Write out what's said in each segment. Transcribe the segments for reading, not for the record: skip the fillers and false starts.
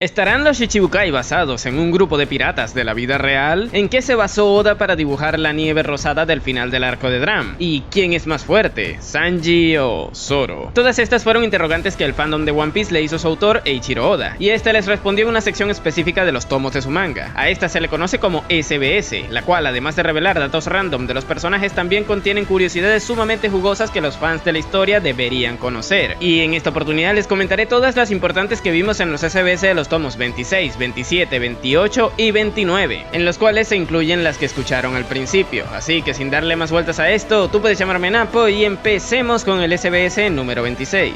¿Estarán los Shichibukai basados en un grupo de piratas de la vida real? ¿En qué se basó Oda para dibujar la nieve rosada del final del arco de Drum? ¿Y quién es más fuerte, Sanji o Zoro? Todas estas fueron interrogantes que el fandom de One Piece le hizo a su autor Eiichiro Oda, y este les respondió en una sección específica de los tomos de su manga. A esta se le conoce como SBS, la cual, además de revelar datos random de los personajes, también contienen curiosidades sumamente jugosas que los fans de la historia deberían conocer. Y en esta oportunidad les comentaré todas las importantes que vimos en los SBS de los tomos 26, 27, 28 y 29, en los cuales se incluyen las que escucharon al principio. Así que sin darle más vueltas a esto, tú puedes llamarme Napo y empecemos con el SBS número 26.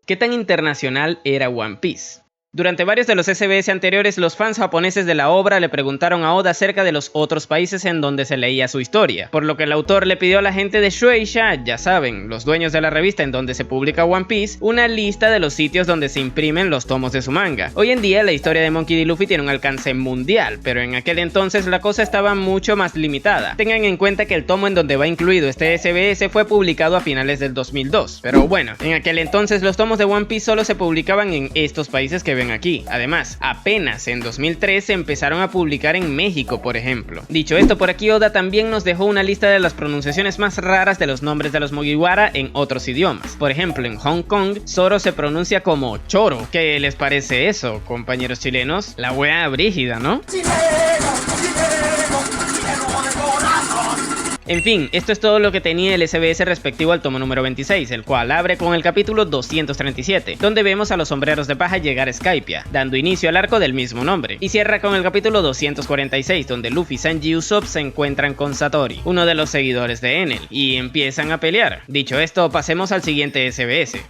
¿Qué tan internacional era One Piece? Durante varios de los SBS anteriores, los fans japoneses de la obra le preguntaron a Oda acerca de los otros países en donde se leía su historia, por lo que el autor le pidió a la gente de Shueisha, ya saben, los dueños de la revista en donde se publica One Piece, una lista de los sitios donde se imprimen los tomos de su manga. Hoy en día la historia de Monkey D. Luffy tiene un alcance mundial, pero en aquel entonces la cosa estaba mucho más limitada. Tengan en cuenta que el tomo en donde va incluido este SBS fue publicado a finales del 2002, pero bueno, en aquel entonces los tomos de One Piece solo se publicaban en estos países que ven aquí. Además, apenas en 2003 se empezaron a publicar en México, por ejemplo. Dicho esto, por aquí Oda también nos dejó una lista de las pronunciaciones más raras de los nombres de los Mugiwara en otros idiomas. Por ejemplo, en Hong Kong, Zoro se pronuncia como Choro. ¿Qué les parece eso, compañeros chilenos? La wea brígida, ¿no? En fin, esto es todo lo que tenía el SBS respectivo al tomo número 26, el cual abre con el capítulo 237, donde vemos a los sombreros de paja llegar a Skypiea, dando inicio al arco del mismo nombre, y cierra con el capítulo 246, donde Luffy, Sanji y Usopp se encuentran con Satori, uno de los seguidores de Enel, y empiezan a pelear. Dicho esto, pasemos al siguiente SBS.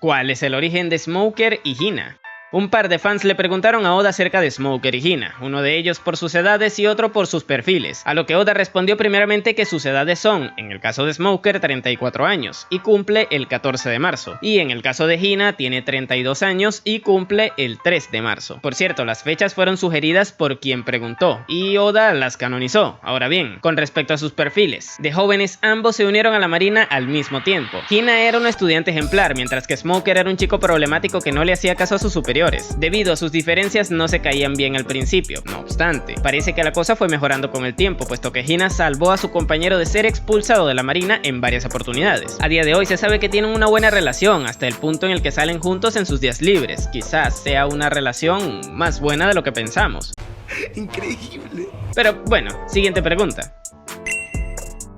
¿Cuál es el origen de Smoker y Hina? Un par de fans le preguntaron a Oda acerca de Smoker y Hina, uno de ellos por sus edades y otro por sus perfiles, a lo que Oda respondió primeramente que sus edades son, en el caso de Smoker, 34 años, y cumple el 14 de marzo, y en el caso de Hina tiene 32 años y cumple el 3 de marzo. Por cierto, las fechas fueron sugeridas por quien preguntó, y Oda las canonizó. Ahora bien, con respecto a sus perfiles, de jóvenes ambos se unieron a la marina al mismo tiempo. Hina era un estudiante ejemplar, mientras que Smoker era un chico problemático que no le hacía caso a sus superiores. Debido a sus diferencias no se caían bien al principio. No obstante, parece que la cosa fue mejorando con el tiempo, puesto que Hina salvó a su compañero de ser expulsado de la marina en varias oportunidades. A día de hoy se sabe que tienen una buena relación, hasta el punto en el que salen juntos en sus días libres. Quizás sea una relación más buena de lo que pensamos. Increíble. Pero bueno, siguiente pregunta.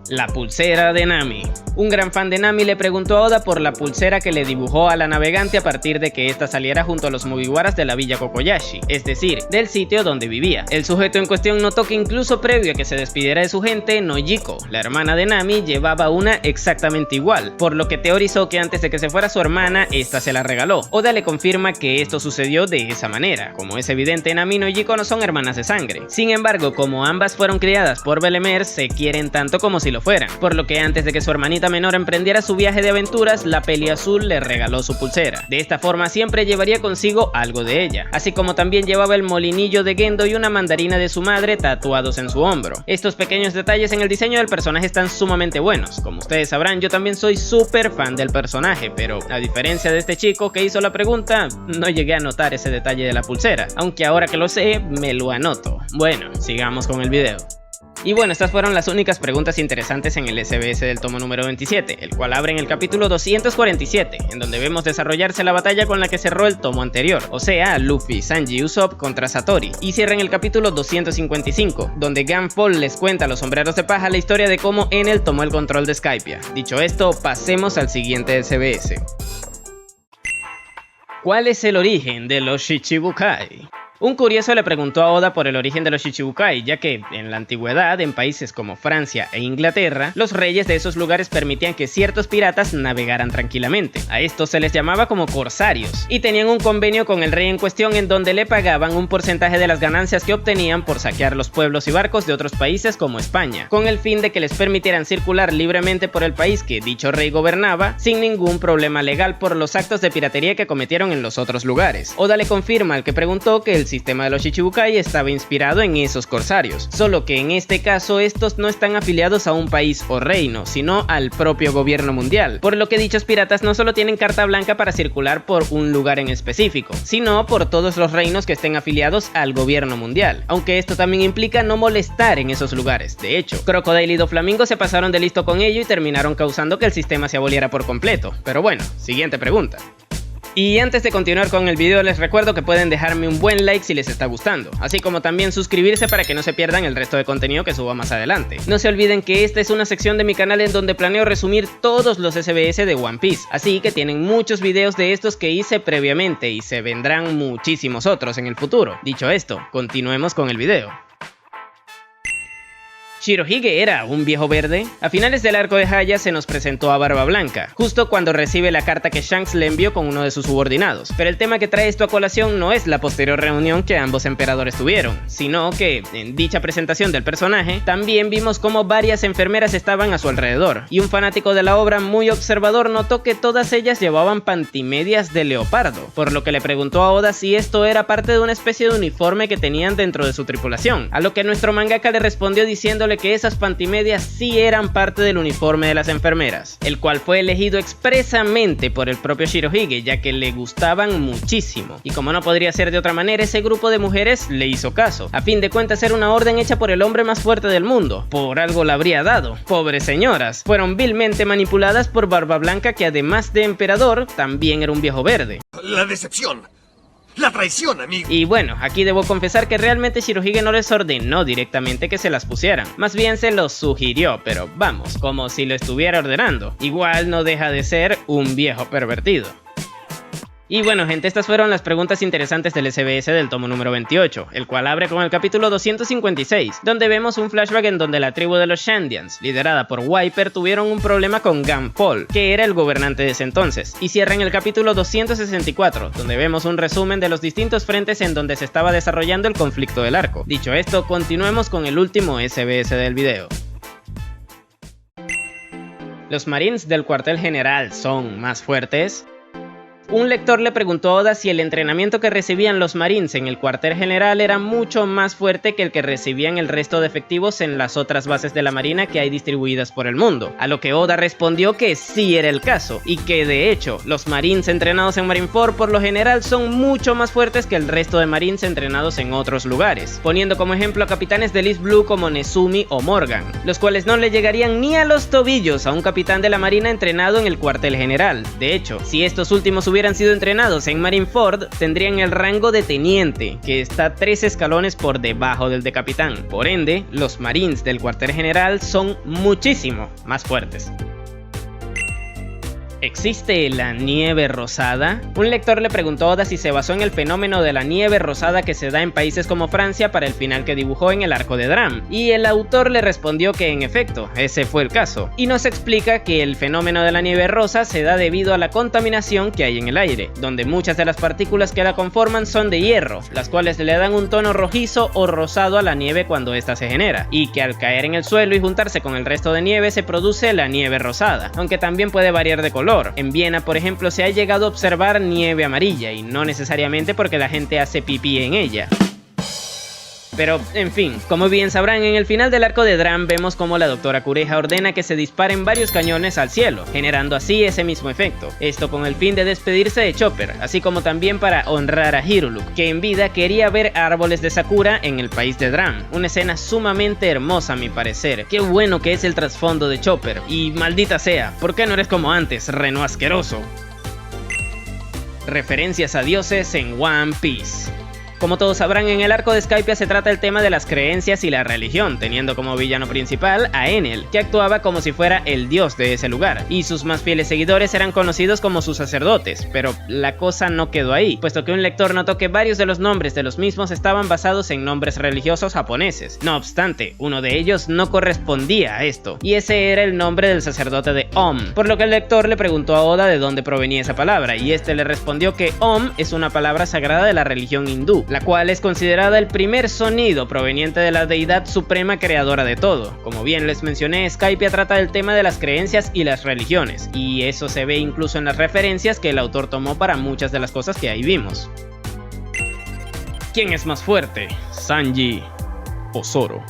La pulsera de Nami. Un gran fan de Nami le preguntó a Oda por la pulsera que le dibujó a la navegante a partir de que ésta saliera junto a los Mugiwaras de la villa Kokoyashi, es decir, del sitio donde vivía. El sujeto en cuestión notó que incluso previo a que se despidiera de su gente, Nojiko, la hermana de Nami, llevaba una exactamente igual, por lo que teorizó que antes de que se fuera su hermana, esta se la regaló. Oda le confirma que esto sucedió de esa manera. Como es evidente, Nami y Nojiko no son hermanas de sangre. Sin embargo, como ambas fueron criadas por Belemer, se quieren tanto como si lo fueran, por lo que antes de que su hermanita menor emprendiera su viaje de aventuras, la Peli Azul le regaló su pulsera. De esta forma siempre llevaría consigo algo de ella, así como también llevaba el molinillo de Gendo y una mandarina de su madre tatuados en su hombro. Estos pequeños detalles en el diseño del personaje están sumamente buenos. Como ustedes sabrán, yo también soy súper fan del personaje, pero a diferencia de este chico que hizo la pregunta, no llegué a notar ese detalle de la pulsera, aunque ahora que lo sé, me lo anoto. Bueno, sigamos con el video. Y bueno, estas fueron las únicas preguntas interesantes en el SBS del tomo número 27, el cual abre en el capítulo 247, en donde vemos desarrollarse la batalla con la que cerró el tomo anterior, o sea, Luffy, Sanji y Usopp contra Satori, y cierra en el capítulo 255, donde Gunpowder les cuenta a los sombreros de paja la historia de cómo Enel tomó el control de Skypiea. Dicho esto, pasemos al siguiente SBS. ¿Cuál es el origen de los Shichibukai? Un curioso le preguntó a Oda por el origen de los Shichibukai, ya que en la antigüedad, en países como Francia e Inglaterra, los reyes de esos lugares permitían que ciertos piratas navegaran tranquilamente. A estos se les llamaba como corsarios, y tenían un convenio con el rey en cuestión en donde le pagaban un porcentaje de las ganancias que obtenían por saquear los pueblos y barcos de otros países como España, con el fin de que les permitieran circular libremente por el país que dicho rey gobernaba, sin ningún problema legal por los actos de piratería que cometieron en los otros lugares. Oda le confirma al que preguntó que el el sistema de los Shichibukai estaba inspirado en esos corsarios, solo que en este caso estos no están afiliados a un país o reino, sino al propio gobierno mundial, por lo que dichos piratas no solo tienen carta blanca para circular por un lugar en específico, sino por todos los reinos que estén afiliados al gobierno mundial, aunque esto también implica no molestar en esos lugares. De hecho, Crocodile y Doflamingo se pasaron de listo con ello y terminaron causando que el sistema se aboliera por completo. Pero bueno, siguiente pregunta. Y antes de continuar con el video les recuerdo que pueden dejarme un buen like si les está gustando, así como también suscribirse para que no se pierdan el resto de contenido que suba más adelante. No se olviden que esta es una sección de mi canal en donde planeo resumir todos los SBS de One Piece, así que tienen muchos videos de estos que hice previamente y se vendrán muchísimos otros en el futuro. Dicho esto, continuemos con el video. ¿Shirohige era un viejo verde? A finales del arco de Haya se nos presentó a Barba Blanca, justo cuando recibe la carta que Shanks le envió con uno de sus subordinados, pero el tema que trae esto a colación no es la posterior reunión que ambos emperadores tuvieron, sino que, en dicha presentación del personaje, también vimos cómo varias enfermeras estaban a su alrededor, y un fanático de la obra muy observador notó que todas ellas llevaban pantimedias de leopardo, por lo que le preguntó a Oda si esto era parte de una especie de uniforme que tenían dentro de su tripulación, a lo que nuestro mangaka le respondió diciéndole que esas pantimedias sí eran parte del uniforme de las enfermeras, el cual fue elegido expresamente por el propio Shirohige, ya que le gustaban muchísimo, y como no podría ser de otra manera, ese grupo de mujeres le hizo caso. A fin de cuentas era una orden hecha por el hombre más fuerte del mundo, por algo la habría dado. Pobres señoras, fueron vilmente manipuladas por Barba Blanca, que además de emperador, también era un viejo verde. La decepción. La traición, amigo. Y bueno, aquí debo confesar que realmente Shirohige no les ordenó directamente que se las pusieran, más bien se los sugirió, pero vamos, como si lo estuviera ordenando. Igual no deja de ser un viejo pervertido. Y bueno gente, estas fueron las preguntas interesantes del SBS del tomo número 28, el cual abre con el capítulo 256, donde vemos un flashback en donde la tribu de los Shandians, liderada por Wiper, tuvieron un problema con Gunpowder, que era el gobernante de ese entonces, y cierra en el capítulo 264, donde vemos un resumen de los distintos frentes en donde se estaba desarrollando el conflicto del arco. Dicho esto, continuemos con el último SBS del video. ¿Los Marines del cuartel general son más fuertes? Un lector le preguntó a Oda si el entrenamiento que recibían los Marines en el cuartel general era mucho más fuerte que el que recibían el resto de efectivos en las otras bases de la marina que hay distribuidas por el mundo, a lo que Oda respondió que sí era el caso, y que de hecho, los Marines entrenados en Marineford por lo general son mucho más fuertes que el resto de Marines entrenados en otros lugares, poniendo como ejemplo a capitanes del East Blue como Nezumi o Morgan, los cuales no le llegarían ni a los tobillos a un capitán de la marina entrenado en el cuartel general. De hecho, si estos últimos hubieran sido entrenados en Marineford, tendrían el rango de teniente, que está 3 escalones por debajo del de capitán. Por ende, los Marines del cuartel general son muchísimo más fuertes. ¿Existe la nieve rosada? Un lector le preguntó a Oda si se basó en el fenómeno de la nieve rosada que se da en países como Francia para el final que dibujó en el arco de Dram, y el autor le respondió que en efecto, ese fue el caso, y nos explica que el fenómeno de la nieve rosa se da debido a la contaminación que hay en el aire, donde muchas de las partículas que la conforman son de hierro, las cuales le dan un tono rojizo o rosado a la nieve cuando ésta se genera, y que al caer en el suelo y juntarse con el resto de nieve se produce la nieve rosada, aunque también puede variar de color. En Viena, por ejemplo, se ha llegado a observar nieve amarilla, y no necesariamente porque la gente hace pipí en ella. Pero, en fin, como bien sabrán, en el final del arco de Dram vemos como la doctora Kureha ordena que se disparen varios cañones al cielo, generando así ese mismo efecto. Esto con el fin de despedirse de Chopper, así como también para honrar a Hiruluk, que en vida quería ver árboles de Sakura en el país de Dram. Una escena sumamente hermosa a mi parecer. Qué bueno que es el trasfondo de Chopper, y maldita sea, ¿por qué no eres como antes, reno asqueroso? Referencias a dioses en One Piece. Como todos sabrán, en el arco de Skypiea se trata el tema de las creencias y la religión, teniendo como villano principal a Enel, que actuaba como si fuera el dios de ese lugar, y sus más fieles seguidores eran conocidos como sus sacerdotes, pero la cosa no quedó ahí, puesto que un lector notó que varios de los nombres de los mismos estaban basados en nombres religiosos japoneses. No obstante, uno de ellos no correspondía a esto, y ese era el nombre del sacerdote de Om, por lo que el lector le preguntó a Oda de dónde provenía esa palabra, y este le respondió que Om es una palabra sagrada de la religión hindú, la cual es considerada el primer sonido proveniente de la deidad suprema creadora de todo. Como bien les mencioné, Skypiea trata del tema de las creencias y las religiones, y eso se ve incluso en las referencias que el autor tomó para muchas de las cosas que ahí vimos. ¿Quién es más fuerte, Sanji o Zoro?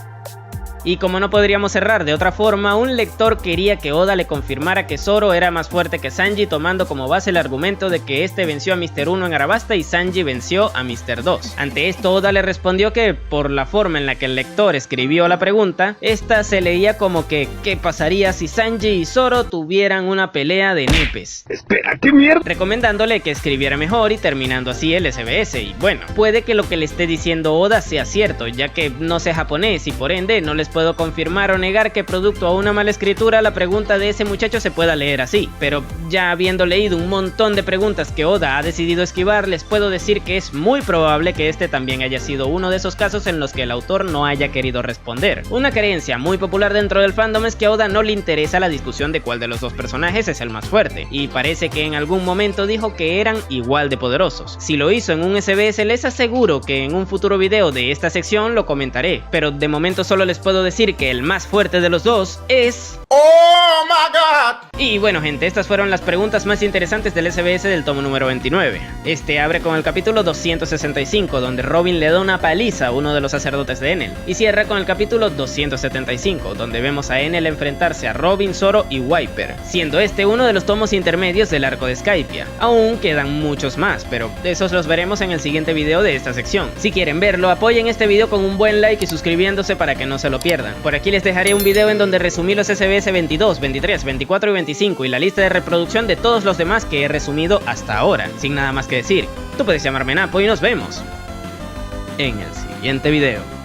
Y como no podríamos cerrar de otra forma, un lector quería que Oda le confirmara que Zoro era más fuerte que Sanji, tomando como base el argumento de que este venció a Mr. 1 en Arabasta y Sanji venció a Mr. 2. Ante esto, Oda le respondió que, por la forma en la que el lector escribió la pregunta, esta se leía como que ¿qué pasaría si Sanji y Zoro tuvieran una pelea de nepes? Espera, ¿qué mierda? Recomendándole que escribiera mejor y terminando así el SBS. Y bueno, puede que lo que le esté diciendo Oda sea cierto, ya que no sé japonés y por ende no les puedo confirmar o negar que producto a una mala escritura la pregunta de ese muchacho se pueda leer así, pero ya habiendo leído un montón de preguntas que Oda ha decidido esquivar, les puedo decir que es muy probable que este también haya sido uno de esos casos en los que el autor no haya querido responder. Una creencia muy popular dentro del fandom es que a Oda no le interesa la discusión de cuál de los dos personajes es el más fuerte, y parece que en algún momento dijo que eran igual de poderosos. Si lo hizo en un SBS, les aseguro que en un futuro video de esta sección lo comentaré, pero de momento solo les puedo decir que el más fuerte de los dos es... ¡Oh, my God! Y bueno gente, estas fueron las preguntas más interesantes del SBS del tomo número 29. Este abre con el capítulo 265, donde Robin le da una paliza a uno de los sacerdotes de Enel, y cierra con el capítulo 275, donde vemos a Enel enfrentarse a Robin, Zoro y Wiper, siendo este uno de los tomos intermedios del arco de Skypiea. Aún quedan muchos más, pero esos los veremos en el siguiente video de esta sección. Si quieren verlo, apoyen este video con un buen like y suscribiéndose para que no se lo pierdan. Por aquí les dejaré un video en donde resumí los SBS 22, 23, 24 y 25 y la lista de reproducción de todos los demás que he resumido hasta ahora. Sin nada más que decir, tú puedes llamarme Napo y nos vemos en el siguiente video.